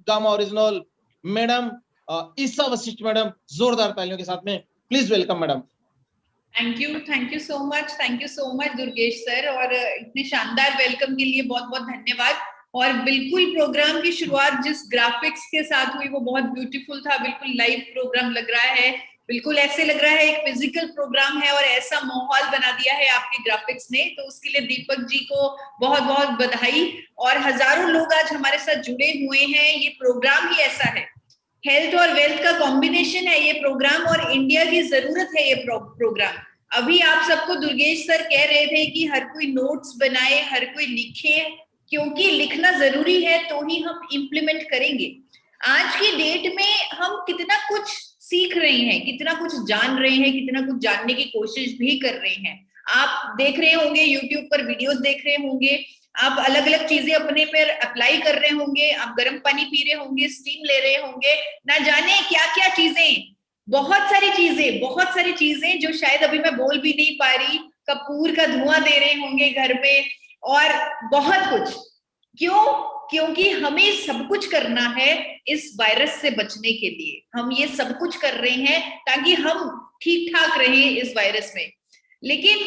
Gamma original madam ईसा Vashishtha madam, जोरदार तालियों के साथ में please welcome madam. Thank you so much Durgesh sir, और इतने शानदार वेलकम के लिए बहुत बहुत धन्यवाद। और बिल्कुल प्रोग्राम की शुरुआत जिस ग्राफिक्स के साथ हुई वो बहुत ब्यूटीफुल था, बिल्कुल लाइव प्रोग्राम लग रहा है, बिल्कुल ऐसे लग रहा है एक फिजिकल प्रोग्राम है, और ऐसा माहौल बना दिया है आपके ग्राफिक्स ने, तो उसके लिए दीपक जी को बहुत बहुत बधाई। और हजारों लोग आज हमारे साथ जुड़े हुए हैं, ये प्रोग्राम ही ऐसा है, हेल्थ और वेल्थ का कॉम्बिनेशन है ये प्रोग्राम, और इंडिया की जरूरत है ये प्रोग्राम। अभी आप सबको दुर्गेश सर कह रहे थे कि हर कोई नोट्स बनाए, हर कोई लिखे, क्योंकि लिखना जरूरी है तो ही हम इम्प्लीमेंट करेंगे। आज की डेट में हम कितना कुछ सीख रहे हैं, कितना कुछ जान रहे हैं, कितना कुछ जानने की कोशिश भी कर रहे हैं। आप देख रहे होंगे यूट्यूब पर वीडियोस देख रहे होंगे, आप अलग अलग चीजें अपने पर अप्लाई कर रहे होंगे, आप गर्म पानी पी रहे होंगे, स्टीम ले रहे होंगे, ना जाने क्या क्या चीजें, बहुत सारी चीजें जो शायद अभी मैं बोल भी नहीं पा रही, कपूर का धुआं दे रहे होंगे घर पे, और बहुत कुछ। क्यों? क्योंकि हमें सब कुछ करना है इस वायरस से बचने के लिए, हम ये सब कुछ कर रहे हैं ताकि हम ठीक ठाक रहें इस वायरस में। लेकिन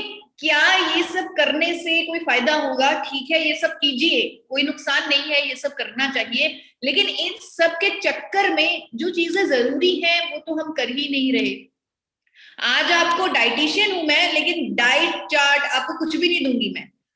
क्या ये सब करने से कोई फायदा होगा? ठीक है, ये सब कीजिए, कोई नुकसान नहीं है, ये सब करना चाहिए, लेकिन इन सब के चक्कर में जो चीजें जरूरी हैं वो तो हम कर ही नहीं रहे। आज आपको डाइटिशियन हूं मैं, लेकिन डाइट चार्ट आपको कुछ भी नहीं दूंगी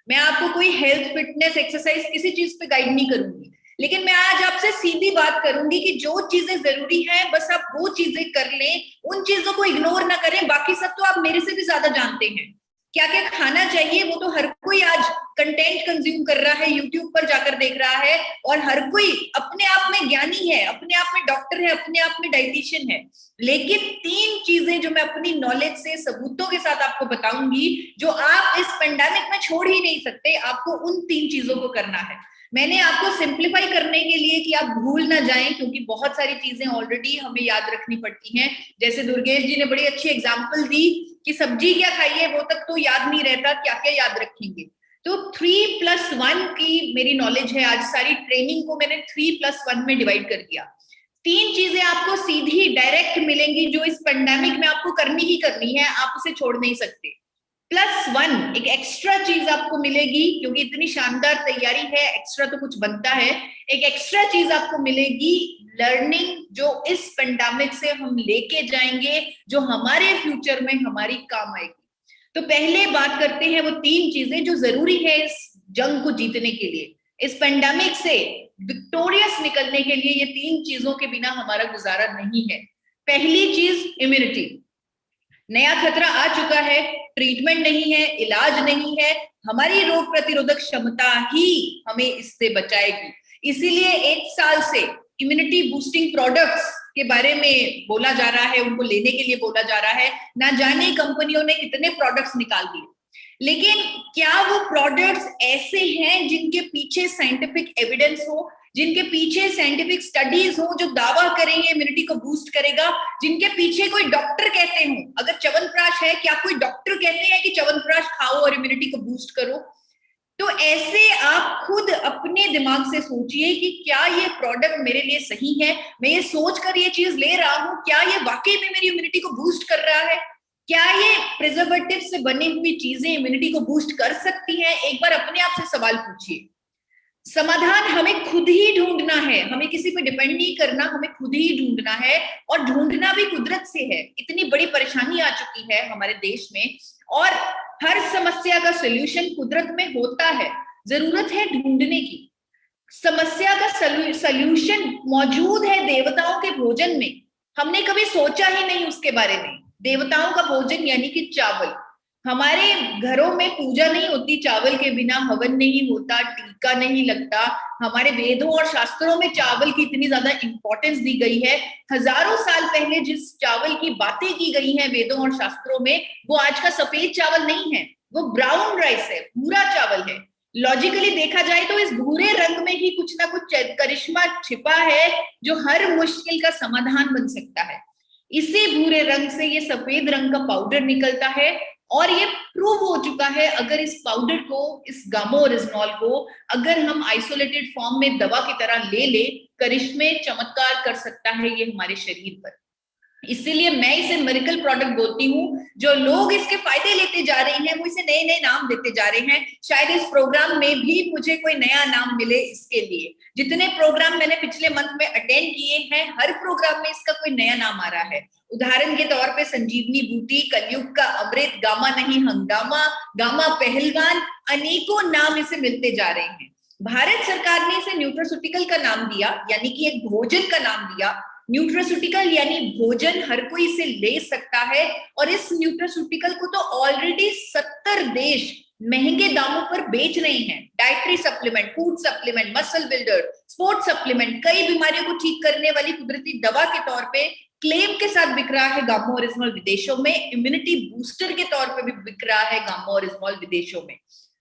मैं आपको कोई हेल्थ फिटनेस एक्सरसाइज किसी चीज पे गाइड नहीं करूंगी, लेकिन मैं आज आपसे सीधी बात करूंगी कि जो चीजें जरूरी है बस आप वो चीजें कर लें, उन चीजों को इग्नोर ना करें। बाकी सब तो आप मेरे से भी ज्यादा जानते हैं, क्या क्या खाना चाहिए वो तो हर कोई आज कंटेंट कंज्यूम कर रहा है, यूट्यूब पर जाकर देख रहा है, और हर कोई अपने आप में ज्ञानी है, अपने आप में डॉक्टर है, अपने आप में डाइटिशियन है। लेकिन 3 चीजें जो मैं अपनी नॉलेज से सबूतों के साथ आपको बताऊंगी, जो आप इस पेंडेमिक में छोड़ ही नहीं सकते, आपको उन 3 चीजों को करना है। मैंने आपको सिंप्लीफाई करने के लिए कि आप भूल ना जाएं, क्योंकि बहुत सारी चीजें ऑलरेडी हमें याद रखनी पड़ती हैं। जैसे दुर्गेश जी ने बड़ी अच्छी एग्जांपल दी कि सब्जी क्या खाई है वो तक तो याद नहीं रहता, क्या क्या याद रखेंगे। तो 3+1 की मेरी नॉलेज है, आज सारी ट्रेनिंग को मैंने 3+1 में डिवाइड कर दिया। 3 चीजें आपको सीधी डायरेक्ट मिलेंगी जो इस पेंडेमिक में आपको करनी ही करनी है, आप उसे छोड़ नहीं सकते। +1 एक एक्स्ट्रा चीज आपको मिलेगी, क्योंकि इतनी शानदार तैयारी है, एक्स्ट्रा तो कुछ बनता है। एक एक्स्ट्रा चीज आपको मिलेगी, लर्निंग, जो इस पेंडेमिक से हम लेके जाएंगे, जो हमारे फ्यूचर में हमारी काम आएगी। तो पहले बात करते हैं वो 3 चीजें जो जरूरी है इस जंग को जीतने के लिए, इस पेंडेमिक से विक्टोरियस निकलने के लिए। ये 3 चीजों के बिना हमारा गुजारा नहीं है। पहली चीज इम्यूनिटी। नया खतरा आ चुका है, ट्रीटमेंट नहीं है, इलाज नहीं है, हमारी रोग प्रतिरोधक क्षमता ही हमें इससे बचाएगी। इसीलिए 1 साल से इम्यूनिटी बूस्टिंग प्रोडक्ट्स के बारे में बोला जा रहा है, उनको लेने के लिए बोला जा रहा है। ना जाने कंपनियों ने कितने प्रोडक्ट्स निकाल दिए, लेकिन क्या वो प्रोडक्ट्स ऐसे हैं जिनके पीछे साइंटिफिक एविडेंस हो, जिनके पीछे साइंटिफिक स्टडीज हो जो दावा करेंगे इम्यूनिटी को बूस्ट करेगा, जिनके पीछे कोई डॉक्टर कहते हो? अगर च्यवनप्राश है, क्या कोई डॉक्टर कहते हैं कि च्यवनप्राश खाओ और इम्यूनिटी को बूस्ट करो? तो ऐसे आप खुद अपने दिमाग से सोचिए कि क्या ये प्रोडक्ट मेरे लिए सही है, मैं ये सोचकर ये चीज ले रहा हूं, क्या ये वाकई में मेरी इम्यूनिटी को बूस्ट कर रहा है? क्या ये प्रिजर्वेटिव से बनी हुई चीजें इम्यूनिटी को बूस्ट कर सकती हैं? एक बार अपने आप से सवाल पूछिए। समाधान हमें खुद ही ढूंढना है, हमें किसी पे डिपेंड नहीं करना, हमें खुद ही ढूंढना है, और ढूंढना भी कुदरत से है। इतनी बड़ी परेशानी आ चुकी है हमारे देश में, और हर समस्या का सॉल्यूशन कुदरत में होता है, जरूरत है ढूंढने की। समस्या का सॉल्यूशन मौजूद है देवताओं के भोजन में, हमने कभी सोचा ही नहीं उसके बारे में। देवताओं का भोजन यानी कि चावल। हमारे घरों में पूजा नहीं होती चावल के बिना, हवन नहीं होता, टीका नहीं लगता। हमारे वेदों और शास्त्रों में चावल की इतनी ज्यादा इंपॉर्टेंस दी गई है। हजारों साल पहले जिस चावल की बातें की गई हैं वेदों और शास्त्रों में, वो आज का सफेद चावल नहीं है, वो ब्राउन राइस है, भूरा चावल है। लॉजिकली देखा जाए तो इस भूरे रंग में ही कुछ ना कुछ करिश्मा छिपा है जो हर मुश्किल का समाधान बन सकता है। इसी भूरे रंग से ये सफेद रंग का पाउडर निकलता है, और ये प्रूव हो चुका है, अगर इस पाउडर को, इस गामा ओरिजिनॉल को अगर हम आइसोलेटेड फॉर्म में दवा की तरह ले करिश्मे चमत्कार कर सकता है ये हमारे शरीर पर। इसीलिए मैं इसे मिरेकल प्रोडक्ट बोलती हूँ। जो लोग इसके फायदे लेते जा रहे हैं वो इसे नए नए नाम देते जा रहे हैं। शायद इस प्रोग्राम में भी मुझे कोई नया नाम मिले इसके लिए। जितने प्रोग्राम मैंने पिछले मंथ में अटेंड किए हैं, हर प्रोग्राम में इसका कोई नया नाम आ रहा है। उदाहरण के तौर पे संजीवनी बूटी, कलयुग का अमृत, गामा नहीं हंगामा, गामा पहलवान, अनेकों नाम इसे मिलते जा रहे हैं। भारत सरकार ने इसे न्यूट्रास्यूटिकल का नाम दिया, यानी कि एक भोजन का नाम दिया। न्यूट्रास्यूटिकल यानी भोजन, हर कोई इसे ले सकता है। और इस न्यूट्रास्यूटिकल को तो ऑलरेडी 70 देश महंगे दामों पर बेच रहे हैं। Dietary supplement, food supplement, muscle builder, sports supplement, कई बीमारियों को ठीक करने वाली कुदरती दवा के तौर पे क्लेम के साथ बिक रहा है गामा ओरिजिनॉल विदेशों में। इम्यूनिटी बूस्टर के तौर पे भी बिक रहा है गामा ओरिजिनॉल विदेशों में।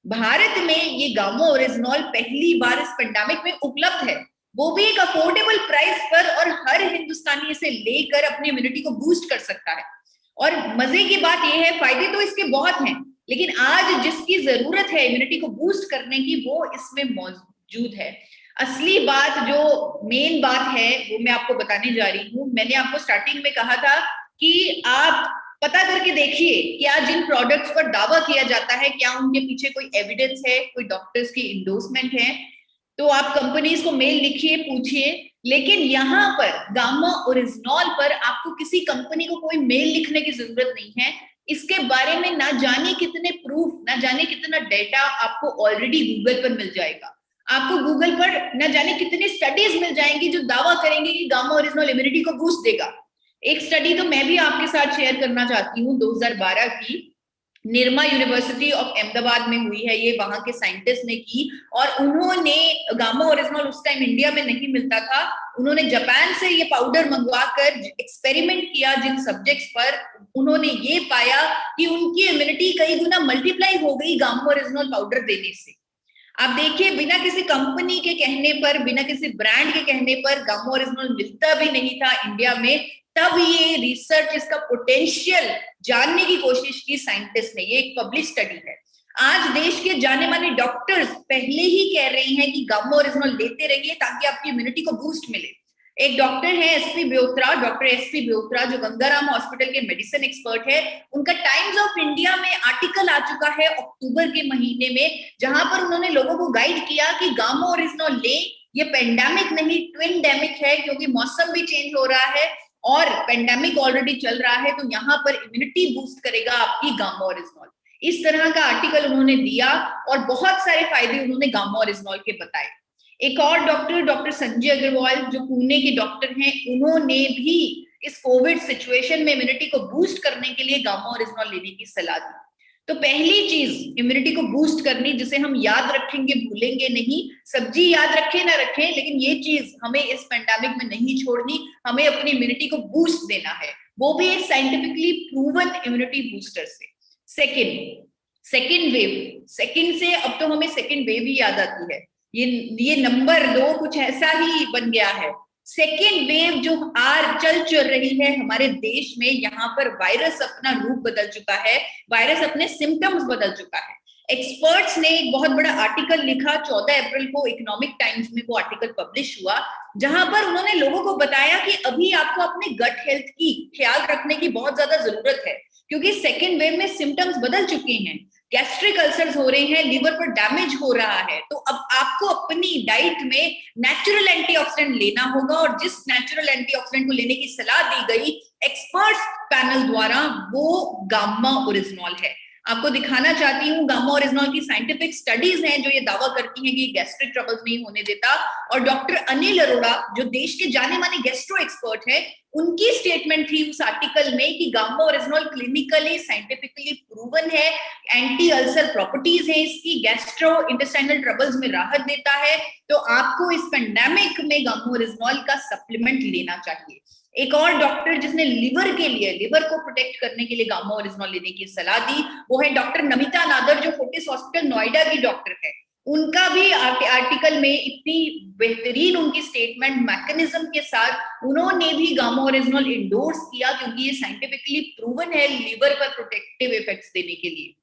भारत में ये गामा ओरिजिनॉल पहली बार इस पेंडेमिक में उपलब्ध है, वो भी एक अफोर्डेबल प्राइस पर, और हर हिंदुस्तानी इसे लेकर अपनी इम्यूनिटी को बूस्ट कर सकता है। और मजे की बात यह है, फायदे तो इसके बहुत हैं, लेकिन आज जिसकी जरूरत है इम्यूनिटी को बूस्ट करने की, वो इसमें मौजूद है। असली बात, जो मेन बात है, वो मैं आपको बताने जा रही हूँ। मैंने आपको स्टार्टिंग में कहा था कि आप पता करके देखिए क्या जिन प्रोडक्ट्स पर दावा किया जाता है, क्या उनके पीछे कोई एविडेंस है, कोई डॉक्टर्स की इंडोर्समेंट है। तो आप कंपनीज को मेल लिखिए, पूछिए। लेकिन यहाँ पर गामा ओरिजिनॉल पर आपको किसी कंपनी को कोई मेल लिखने की जरूरत नहीं है। इसके बारे में ना जाने कितने प्रूफ, ना जाने कितना डेटा आपको ऑलरेडी गूगल पर मिल जाएगा। आपको गूगल पर ना जाने कितनी स्टडीज मिल जाएंगी जो दावा करेंगे कि गामा ओरिजिनॉल इम्यूनिटी को बूस्ट देगा। एक स्टडी तो मैं भी आपके साथ शेयर करना चाहती हूँ, 2012 की, निर्मा यूनिवर्सिटी ऑफ अहमदाबाद में हुई है। ये वहां के साइंटिस्ट ने की, और उन्होंने गामा ओरिजिनॉल उस टाइम इंडिया में नहीं मिलता था, उन्होंने जापान से ये पाउडर मंगवा कर एक्सपेरिमेंट किया जिन सब्जेक्ट्स पर। उन्होंने ये पाया कि उनकी इम्यूनिटी कई गुना मल्टीप्लाई हो गई गामा ओरिजिनॉल पाउडर देने से। आप देखिए, बिना किसी कंपनी के कहने पर, बिना किसी ब्रांड के कहने पर गामा ओरिजिनॉल मिलता भी नहीं था इंडिया में। तब ये रिसर्च, इसका पोटेंशियल जानने की कोशिश की साइंटिस्ट ने। ये एक पब्लिश स्टडी है। आज देश के जाने माने डॉक्टर्स पहले ही कह रहे हैं कि गामा ओरिजिनॉल लेते रहिए ताकि आपकी इम्यूनिटी को बूस्ट मिले। एक डॉक्टर है एसपी ब्योत्रा, डॉक्टर एसपी ब्योत्रा, जो गंगाराम हॉस्पिटल के मेडिसिन एक्सपर्ट है। उनका टाइम्स ऑफ इंडिया में आर्टिकल आ चुका है अक्टूबर के महीने में, जहां पर उन्होंने लोगों को गाइड किया कि गामा ओरिजिनॉल ले, ये पेंडेमिक नहीं ट्विनडेमिक है, क्योंकि मौसम भी चेंज हो रहा है और पेंडेमिक ऑलरेडी चल रहा है, तो यहाँ पर इम्यूनिटी बूस्ट करेगा आपकी गामा ओरिजिनॉल। इस तरह का आर्टिकल उन्होंने दिया और बहुत सारे फायदे उन्होंने गामा ओरिजिनॉल के बताए। एक और डॉक्टर संजय अग्रवाल, जो पुणे के डॉक्टर हैं, उन्होंने भी इस कोविड सिचुएशन में इम्यूनिटी को बूस्ट करने के लिए गामा ओरिजिनॉल लेने की सलाह दी। तो पहली चीज इम्यूनिटी को बूस्ट करनी, जिसे हम याद रखेंगे, भूलेंगे नहीं। सब्जी याद रखें ना रखें, लेकिन ये चीज हमें इस पेंडेमिक में नहीं छोड़नी। हमें अपनी इम्यूनिटी को बूस्ट देना है, वो भी एक साइंटिफिकली प्रूवन इम्यूनिटी बूस्टर से। सेकेंड वेव, सेकेंड से अब तो हमें सेकेंड वेव ही याद आती है। ये नंबर 2 कुछ ऐसा ही बन गया है। सेकेंड वेव जो चल रही है हमारे देश में, यहाँ पर वायरस अपना रूप बदल चुका है, वायरस अपने सिम्टम्स बदल चुका है। एक्सपर्ट्स ने एक बहुत बड़ा आर्टिकल लिखा 14 अप्रैल को, इकोनॉमिक टाइम्स में वो आर्टिकल पब्लिश हुआ, जहां पर उन्होंने लोगों को बताया कि अभी आपको अपने गट हेल्थ की ख्याल रखने की बहुत ज्यादा जरूरत है, क्योंकि सेकेंड वेव में सिम्टम्स बदल चुके हैं। गैस्ट्रिक अल्सर्स हो रहे हैं, लिवर पर डैमेज हो रहा है। तो अब आपको अपनी डाइट में नेचुरल एंटीऑक्सीडेंट लेना होगा, और जिस नेचुरल एंटीऑक्सीडेंट को लेने की सलाह दी गई एक्सपर्ट्स पैनल द्वारा, वो गामा ओरिजिनॉल है। आपको दिखाना चाहती हूँ, गामा ओरिजिनॉल की साइंटिफिक स्टडीज हैं जो ये दावा करती हैं कि गैस्ट्रिक ट्रबल्स नहीं होने देता। और डॉक्टर अनिल अरोड़ा, जो देश के जाने माने गैस्ट्रो एक्सपर्ट है, उनकी स्टेटमेंट थी उस आर्टिकल में कि gamma oryzanol clinically scientifically proven है, एंटी अल्सर प्रॉपर्टीज है इसकी, गैस्ट्रो इंटेस्टाइनल ट्रबल्स में राहत देता है। तो आपको इस पेंडेमिक में गामा ओरिजिनॉल का सप्लीमेंट लेना चाहिए। एक और डॉक्टर जिसने लिवर को प्रोटेक्ट करने के लिए गामा ओरिजिनॉल लेने की सलाह दी, वो है डॉक्टर नमिता नादर, जो फोर्टिस हॉस्पिटल नोएडा की डॉक्टर है। उनका भी आर्टिकल में इतनी बेहतरीन उनकी स्टेटमेंट मैकेनिज्म के साथ उन्होंने भी गामा ओरिजिनॉल इंडोर्स किया, क्योंकि ये साइंटिफिकली प्रूवन है लीवर पर प्रोटेक्टिव इफेक्ट्स देने के लिए।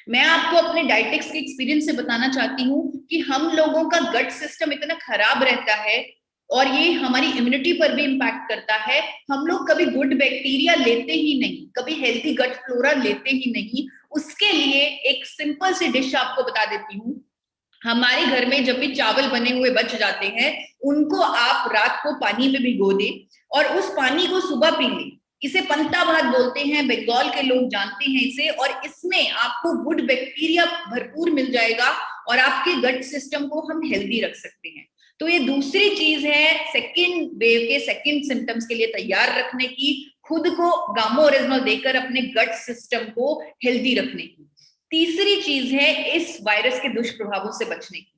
मैं आपको अपने डायटिक्स के एक्सपीरियंस से बताना चाहती हूँ कि हम लोगों का गट सिस्टम इतना खराब रहता है और ये हमारी इम्यूनिटी पर भी इम्पैक्ट करता है। हम लोग कभी गुड बैक्टीरिया लेते ही नहीं, कभी हेल्थी गट फ्लोरा लेते ही नहीं। उसके लिए एक सिंपल सी डिश आपको बता देती हूँ। हमारे घर में जब भी चावल बने हुए बच जाते हैं, उनको आप रात को पानी में भिगो दें और उस पानी को सुबह पी लें। इसे पंता भात बोलते हैं, बंगाल के लोग जानते हैं इसे, और इसमें आपको गुड बैक्टीरिया भरपूर मिल जाएगा और आपके गट सिस्टम को हम हेल्दी रख सकते हैं। तो ये दूसरी चीज है सेकेंड वेव के सेकेंड सिम्टम्स के लिए तैयार रखने की, खुद को गामा ओरिजिनॉल देकर अपने गट सिस्टम को हेल्दी रखने की। तीसरी चीज है इस वायरस के दुष्प्रभावों से बचने की।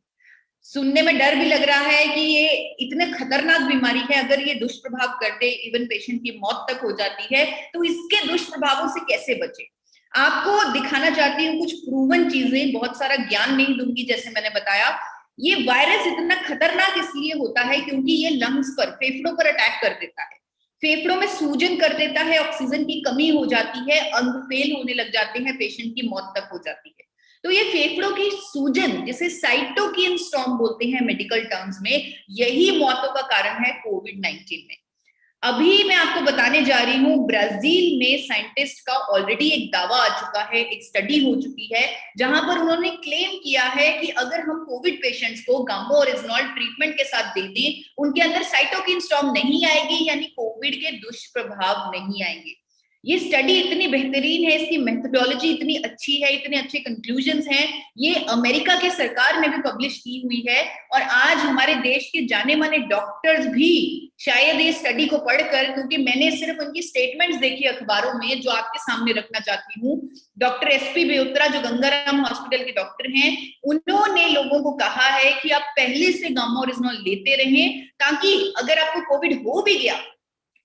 सुनने में डर भी लग रहा है कि ये इतने खतरनाक बीमारी है, अगर ये दुष्प्रभाव कर दे इवन पेशेंट की मौत तक हो जाती है, तो इसके दुष्प्रभावों से कैसे बचे। आपको दिखाना चाहती हूँ कुछ प्रूवन चीजें, बहुत सारा ज्ञान नहीं दूंगी। जैसे मैंने बताया, ये वायरस इतना खतरनाक इसलिए होता है क्योंकि ये लंग्स पर, फेफड़ों पर अटैक कर देता है, फेफड़ों में सूजन कर देता है, ऑक्सीजन की कमी हो जाती है, अंग फेल होने लग जाते हैं, पेशेंट की मौत तक हो जाती है। तो ये फेफड़ों की सूजन, जिसे साइटोकिन स्टॉर्म बोलते हैं मेडिकल टर्म्स में, यही मौतों का कारण है कोविड-19 में। अभी मैं आपको बताने जा रही हूँ, ब्राजील में साइंटिस्ट का ऑलरेडी एक दावा आ चुका है, एक स्टडी हो चुकी है, जहां पर उन्होंने क्लेम किया है कि अगर हम कोविड पेशेंट्स को गामा ओरिजिनॉल ट्रीटमेंट के साथ दे दें, उनके अंदर साइटोकिन स्टॉर्म नहीं आएगी, यानी कोविड के दुष्प्रभाव नहीं आएंगे। ये स्टडी इतनी बेहतरीन है, इसकी मेथोडोलॉजी इतनी अच्छी है, इतने अच्छे कंक्लूजन्स हैं, ये अमेरिका के सरकार ने भी पब्लिश की हुई है। और आज हमारे देश के जाने माने डॉक्टर्स भी शायद ये स्टडी को पढ़कर, क्योंकि मैंने सिर्फ उनकी स्टेटमेंट्स देखी अखबारों में, जो आपके सामने रखना चाहती हूँ। डॉक्टर एसपी बेउत्रा, जो गंगाराम हॉस्पिटल के डॉक्टर हैं, उन्होंने लोगों को कहा है कि आप पहले से गामा ओरिजिनॉल लेते रहें, ताकि अगर आपको कोविड हो भी गया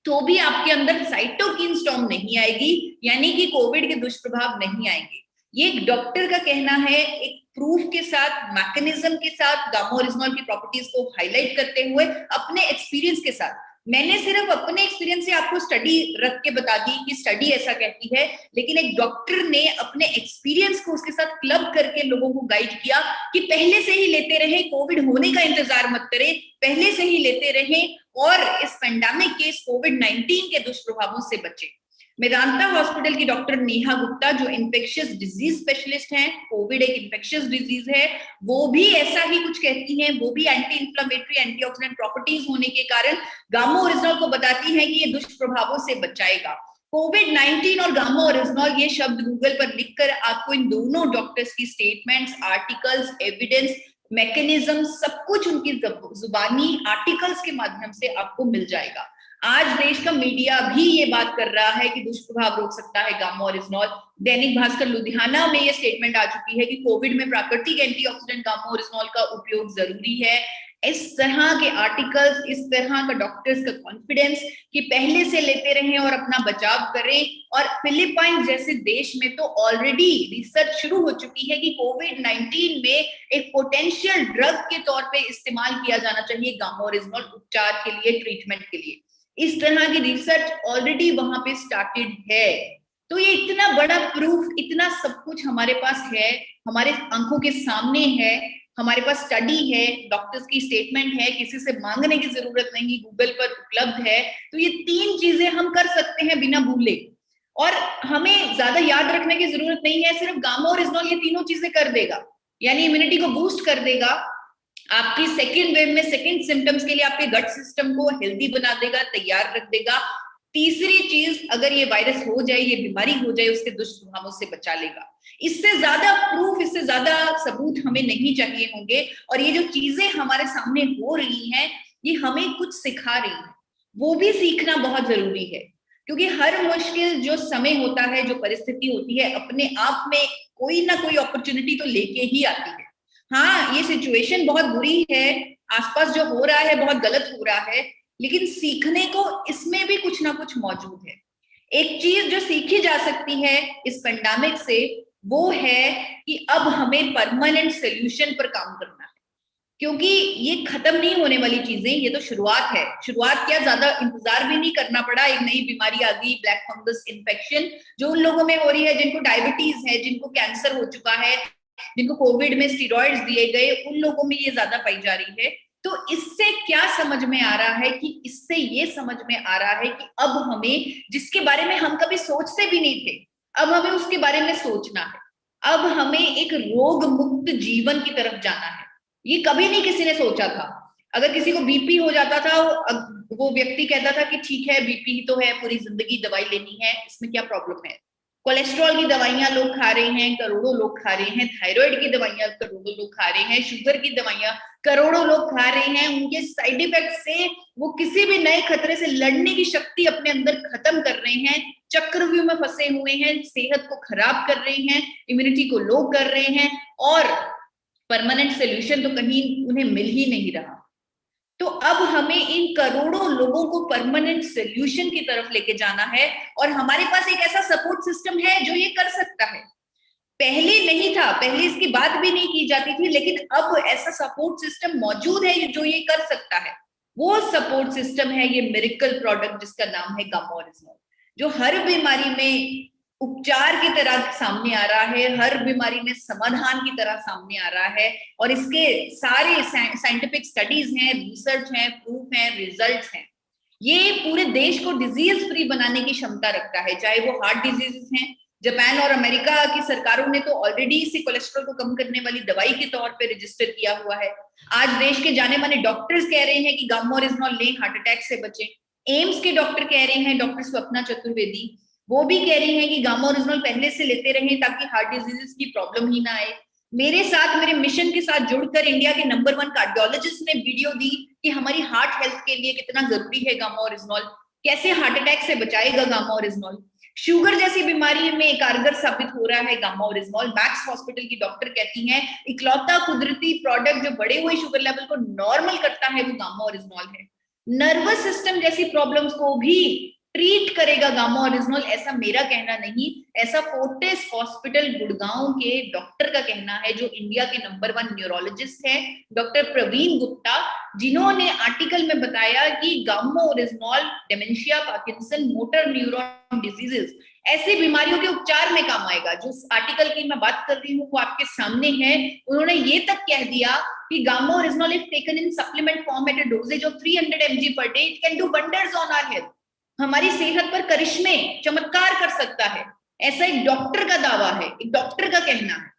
तो भी आपके अंदर साइटोकिन स्टॉर्म नहीं आएगी, यानी कि कोविड के दुष्प्रभाव नहीं आएंगे। ये एक डॉक्टर का कहना है, एक प्रूफ के साथ, मैकेनिज्म के साथ, गामा ओरिजिनॉल की प्रॉपर्टीज को हाईलाइट करते हुए, अपने एक्सपीरियंस के साथ। मैंने सिर्फ अपने एक्सपीरियंस से आपको स्टडी रख के बता दी कि स्टडी ऐसा कहती है, लेकिन एक डॉक्टर ने अपने एक्सपीरियंस को उसके साथ क्लब करके लोगों को गाइड किया कि पहले से ही लेते रहे, कोविड होने का इंतजार मत करें, पहले से ही लेते रहें और इस पेंडेमिक के, इस कोविड-19 के दुष्प्रभावों से बचे। मेदांता हॉस्पिटल की डॉक्टर नेहा गुप्ता, जो इन्फेक्शियस डिजीज स्पेशलिस्ट हैं, कोविड एक इन्फेक्शियस डिजीज है, वो भी ऐसा ही कुछ कहती हैं। वो भी एंटी इंफ्लेमेटरी, एंटीऑक्सीडेंट प्रॉपर्टीज होने के कारण गामा ओरिजिनॉल को बताती हैं कि ये दुष्प्रभावों से बचाएगा। कोविड-19 और गामा ओरिजिनॉल, ये शब्द गूगल पर लिखकर आपको इन दोनों डॉक्टर्स की स्टेटमेंट्स, आर्टिकल्स, एविडेंस, मैकेनिज्म, सब कुछ उनकी जुबानी आर्टिकल्स के माध्यम से आपको मिल जाएगा। आज देश का मीडिया भी ये बात कर रहा है कि दुष्प्रभाव रोक सकता है गामा ओरिजिनॉल। दैनिक भास्कर लुधियाना में ये स्टेटमेंट आ चुकी है कि कोविड में प्राकृतिक एंटीऑक्सीडेंट गामा ओरिजिनॉल का उपयोग जरूरी है। इस तरह के आर्टिकल्स, इस तरह का डॉक्टर्स का कॉन्फिडेंस कि पहले से लेते रहें और अपना बचाव करें। और फिलीपाइन जैसे देश में तो ऑलरेडी रिसर्च शुरू हो चुकी है कि कोविड-19 में एक पोटेंशियल ड्रग के तौर पे इस्तेमाल किया जाना चाहिए गामा ओरिजिनॉल, उपचार के लिए, ट्रीटमेंट के लिए। इस तरह की रिसर्च ऑलरेडी वहां पे स्टार्टेड है। तो ये इतना बड़ा प्रूफ, इतना सब कुछ हमारे पास है, हमारे आंखों के सामने है, हमारे पास स्टडी है, डॉक्टर्स की स्टेटमेंट है, किसी से मांगने की जरूरत नहीं, गूगल पर उपलब्ध है। तो ये तीन चीजें हम कर सकते हैं बिना भूले, और हमें ज्यादा याद रखने की जरूरत नहीं है। सिर्फ गामा ओरिजिनॉल ये तीनों चीजें कर देगा, यानी इम्यूनिटी को बूस्ट कर देगा, आपकी सेकेंड वेव में सेकेंड सिम्टम्स के लिए आपके गट सिस्टम को हेल्दी बना देगा, तैयार रख देगा। तीसरी चीज, अगर ये वायरस हो जाए, ये बीमारी हो जाए, उसके दुष्प्रभावों से बचा लेगा। इससे ज्यादा प्रूफ, इससे ज्यादा सबूत हमें नहीं चाहिए होंगे। और ये जो चीजें हमारे सामने हो रही हैं, ये हमें कुछ सिखा रही है, वो भी सीखना बहुत जरूरी है। क्योंकि हर मुश्किल जो समय होता है, जो परिस्थिति होती है, अपने आप में कोई ना कोई अपॉर्चुनिटी तो लेके ही आती है। हाँ, ये सिचुएशन बहुत बुरी है, आसपास जो हो रहा है बहुत गलत हो रहा है, लेकिन सीखने को इसमें भी कुछ ना कुछ मौजूद है। एक चीज जो सीखी जा सकती है इस पेंडेमिक से, वो है कि अब हमें परमानेंट सोल्यूशन पर काम करना है, क्योंकि ये खत्म नहीं होने वाली चीजें, ये तो शुरुआत है। शुरुआत क्या, ज्यादा इंतजार भी नहीं करना पड़ा, एक नई बीमारी आ गई, ब्लैक फंगस इन्फेक्शन, जो उन लोगों में हो रही है जिनको डायबिटीज है, जिनको कैंसर हो चुका है, जिनको कोविड में स्टीरॉइड्स दिए गए, उन लोगों में ये ज्यादा पाई जा रही है। तो इससे क्या समझ में आ रहा है कि इससे ये समझ में आ रहा है कि अब हमें, जिसके बारे में हम कभी सोचते भी नहीं थे, अब हमें उसके बारे में सोचना है। अब हमें एक रोग मुक्त जीवन की तरफ जाना है। ये कभी नहीं किसी ने सोचा था। अगर किसी को बीपी हो जाता था, वो व्यक्ति कहता था कि ठीक है, बीपी ही तो है, पूरी जिंदगी दवाई लेनी है, इसमें क्या प्रॉब्लम है। कोलेस्ट्रॉल की दवाइयां लोग खा रहे हैं, करोड़ों लोग खा रहे हैं, थायराइड की दवाइयां करोड़ों लोग खा रहे हैं, शुगर की दवाइयां करोड़ों लोग खा रहे हैं। उनके साइड इफेक्ट से वो किसी भी नए खतरे से लड़ने की शक्ति अपने अंदर खत्म कर रहे हैं, चक्रव्यूह में फंसे हुए हैं, सेहत को खराब कर रहे हैं, इम्यूनिटी को लो कर रहे हैं, और परमानेंट सोल्यूशन तो कहीं उन्हें मिल ही नहीं रहा। तो अब हमें इन करोड़ों लोगों को परमानेंट सोल्यूशन की तरफ लेके जाना है, और हमारे पास एक ऐसा सपोर्ट सिस्टम है जो ये कर सकता है। पहले नहीं था, पहले इसकी बात भी नहीं की जाती थी, लेकिन अब ऐसा सपोर्ट सिस्टम मौजूद है जो ये कर सकता है। वो सपोर्ट सिस्टम है ये मिरेकल प्रोडक्ट जिसका नाम है गामा ओरिजिनल, जो हर बीमारी में उपचार की तरह सामने आ रहा है, हर बीमारी में समाधान की तरह सामने आ रहा है। और इसके सारे साइंटिफिक स्टडीज हैं, रिसर्च है, प्रूफ है, रिजल्ट्स हैं। ये पूरे देश को डिजीज फ्री बनाने की क्षमता रखता है, चाहे वो हार्ट डिजीजेस हैं। जापान और अमेरिका की सरकारों ने तो ऑलरेडी इसे कोलेस्ट्रॉल को कम करने वाली दवाई के तौर पे रजिस्टर किया हुआ है। आज देश के जाने माने डॉक्टर्स कह रहे हैं कि गामा ओरिजिनल लें, हार्ट अटैक से बचें। एम्स के डॉक्टर कह रहे हैं, डॉक्टर स्वप्ना चतुर्वेदी, वो भी कह रही हैं कि गामा ओरिजिनल पहले से लेते रहें ताकि हार्ट डिजीजेस की प्रॉब्लम ही ना आए। मेरे साथ, मेरे मिशन के साथ जुड़कर इंडिया के नंबर 1 कार्डियोलॉजिस्ट ने वीडियो दी कि हमारी हार्ट हेल्थ के लिए कितना जरूरी है गामा ओरिजिनल, कैसे हार्ट अटैक से बचाएगा गामा ओरिजिनल। शुगर जैसी बीमारी में कारगर साबित हो रहा है गामा ओरिजिनल। मैक्स हॉस्पिटल की डॉक्टर कहती हैं इकलौता कुदरती प्रोडक्ट जो बढ़े हुए शुगर लेवल को नॉर्मल करता है वो गामा ओरिजिनल है। नर्वस सिस्टम जैसी प्रॉब्लम्स को भी ट्रीट करेगा गामा ओरिजिनल, ऐसा मेरा कहना नहीं, ऐसा फोर्टिस हॉस्पिटल गुड़गांव के डॉक्टर का कहना है, जो इंडिया के नंबर 1 न्यूरोलॉजिस्ट है, डॉक्टर प्रवीण गुप्ता, जिन्होंने आर्टिकल में बताया कि gamma original dementia, Parkinson, motor neuron diseases, ऐसी बीमारियों के उपचार में काम आएगा। जो आर्टिकल की मैं बात कर रही हूँ वो आपके सामने है। उन्होंने ये तक कह दिया कि gamma oryzanol if taken in supplement form at a doses of 300 mg पर day, it can do wonders on our health. हमारी सेहत पर करिश्मे, चमत्कार कर सकता है, ऐसा एक डॉक्टर का दावा है, एक डॉक्टर का कहना है।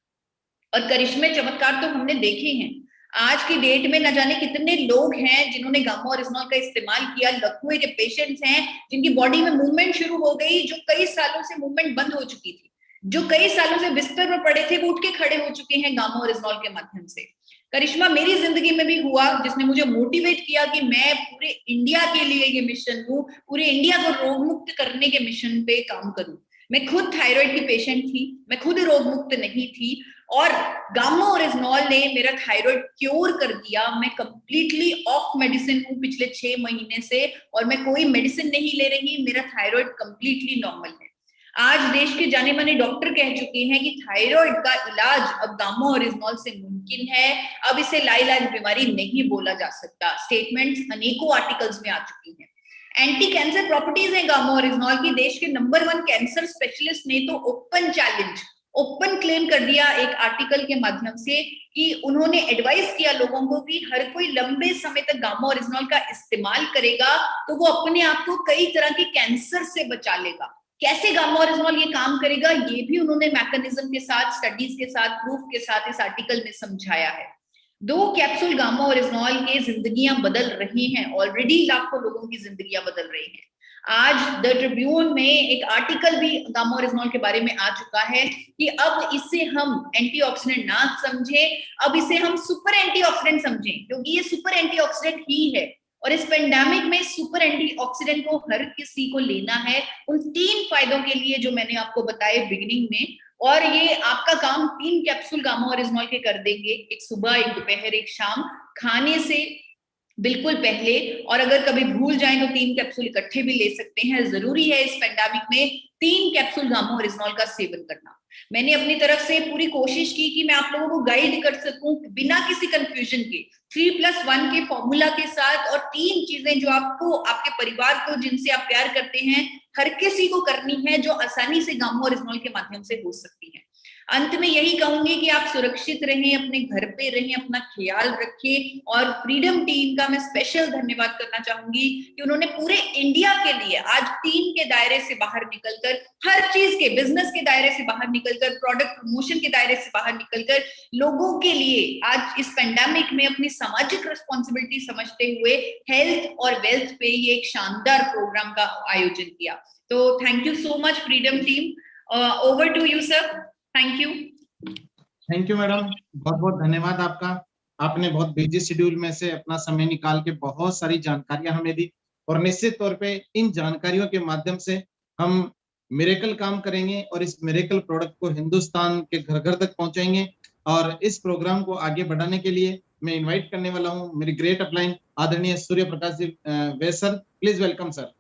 और करिश्मे चमत्कार तो हमने देखे हैं। आज की डेट में न जाने कितने लोग हैं जिन्होंने गामा ओरिजिनल का इस्तेमाल किया। लकवे के पेशेंट्स हैं जिनकी बॉडी में मूवमेंट शुरू हो गई, जो कई सालों से मूवमेंट बंद हो चुकी थी, जो कई सालों से बिस्तर पर पड़े थे, वो उठ के खड़े हो चुके हैं गामा ओरिजिनल के माध्यम से। करिश्मा मेरी जिंदगी में भी हुआ, जिसने मुझे मोटिवेट किया कि मैं पूरे इंडिया के लिए ये मिशन लूं, पूरे इंडिया को रोग मुक्त करने के मिशन पे काम करूं। मैं खुद थायराइड की पेशेंट थी, मैं खुद रोग मुक्त नहीं थी, और गामा ओरिजिनल ने मेरा थायराइड क्योर कर दिया। मैं कंप्लीटली ऑफ मेडिसिन हूँ पिछले 6 महीने से, और मैं कोई मेडिसिन नहीं ले रही, मेरा थायराइड कंप्लीटली नॉर्मल है। आज देश के जाने माने डॉक्टर कह चुके हैं कि थायराइड का इलाज अब गामा ओरिजिनल से मुमकिन है, अब इसे लाइलाज बीमारी नहीं बोला जा सकता। स्टेटमेंट्स अनेकों आर्टिकल्स में आ चुकी हैं। एंटी कैंसर प्रॉपर्टीज है गामा ओरिजिनल की। देश के नंबर 1 कैंसर स्पेशलिस्ट ने तो ओपन चैलेंज, ओपन क्लेम कर दिया एक आर्टिकल के माध्यम से कि उन्होंने एडवाइस किया लोगों को कि हर कोई लंबे समय तक गामा ओरिजिनल का इस्तेमाल करेगा तो वो अपने आप को कई तरह के कैंसर से बचा लेगा। कैसे गामा ओरिजिनल ये काम करेगा, ये भी उन्होंने मैकेनिज्म के साथ, स्टडीज के साथ, प्रूफ के साथ इस आर्टिकल में समझाया है। 2 कैप्सूल गामा ओरिजिनल के जिंदगियां बदल रही हैं, ऑलरेडी लाखों लोगों की जिंदगियां बदल रही हैं। आज द ट्रिब्यून में एक आर्टिकल भी गामा ओरिजिनल के बारे में आ चुका है कि अब इसे हम एंटीऑक्सीडेंट ना समझें, अब इसे हम सुपर एंटीऑक्सीडेंट समझें, क्योंकि ये सुपर एंटीऑक्सीडेंट ही है। और इस पेंडेमिक में सुपर एंटीऑक्सीडेंट को हर किसी को लेना है, उन 3 फायदों के लिए जो मैंने आपको बताए बिगिनिंग में। और ये आपका काम 3 कैप्सूल गामा ओरिजिनल के कर देंगे, एक सुबह, एक दोपहर, एक शाम, खाने से बिल्कुल पहले, और अगर कभी भूल जाएं तो 3 कैप्सूल इकट्ठे भी ले सकते हैं। जरूरी है इस पेंडेमिक में 3 कैप्सूल गामा ओरिजिनॉल का सेवन करना। मैंने अपनी तरफ से पूरी कोशिश की कि मैं आप लोगों को गाइड कर सकूं बिना किसी कंफ्यूजन के, 3+1 के फॉर्मूला के साथ, और 3 चीजें जो आपको, आपके परिवार को, जिनसे आप प्यार करते हैं, हर किसी को करनी है, जो आसानी से गामा ओरिजिनॉल के माध्यम से हो सकती है। अंत में यही कहूंगी कि आप सुरक्षित रहें, अपने घर पे रहें, अपना ख्याल रखें। और फ्रीडम टीम का मैं स्पेशल धन्यवाद करना चाहूंगी कि उन्होंने पूरे इंडिया के लिए आज 3 के दायरे से बाहर निकलकर, हर चीज के, बिजनेस के दायरे से बाहर निकलकर, प्रोडक्ट प्रमोशन के दायरे से बाहर निकलकर लोगों के लिए आज इस पेंडेमिक में अपनी सामाजिक रिस्पॉन्सिबिलिटी समझते हुए हेल्थ और वेल्थ पे ये एक शानदार प्रोग्राम का आयोजन किया। तो thank you so much Freedom team. Over to you sir. Thank you. Thank you madam, बहुत बहुत धन्यवाद आपका। आपने बहुत बिजी शेड्यूल में से अपना समय निकाल के बहुत सारी जानकारियां हमें दी, और निश्चित तौर पे इन जानकारियों के माध्यम से हम मिरेकल काम करेंगे और इस मिरेकल प्रोडक्ट को हिंदुस्तान के घर घर तक पहुंचाएंगे। और इस प्रोग्राम को आगे बढ़ाने के लिए मैं इनवाइट करने वाला हूं मेरी ग्रेट अपलाइन आदरणीय सूर्य प्रकाश जी वैस सर। Please welcome sir.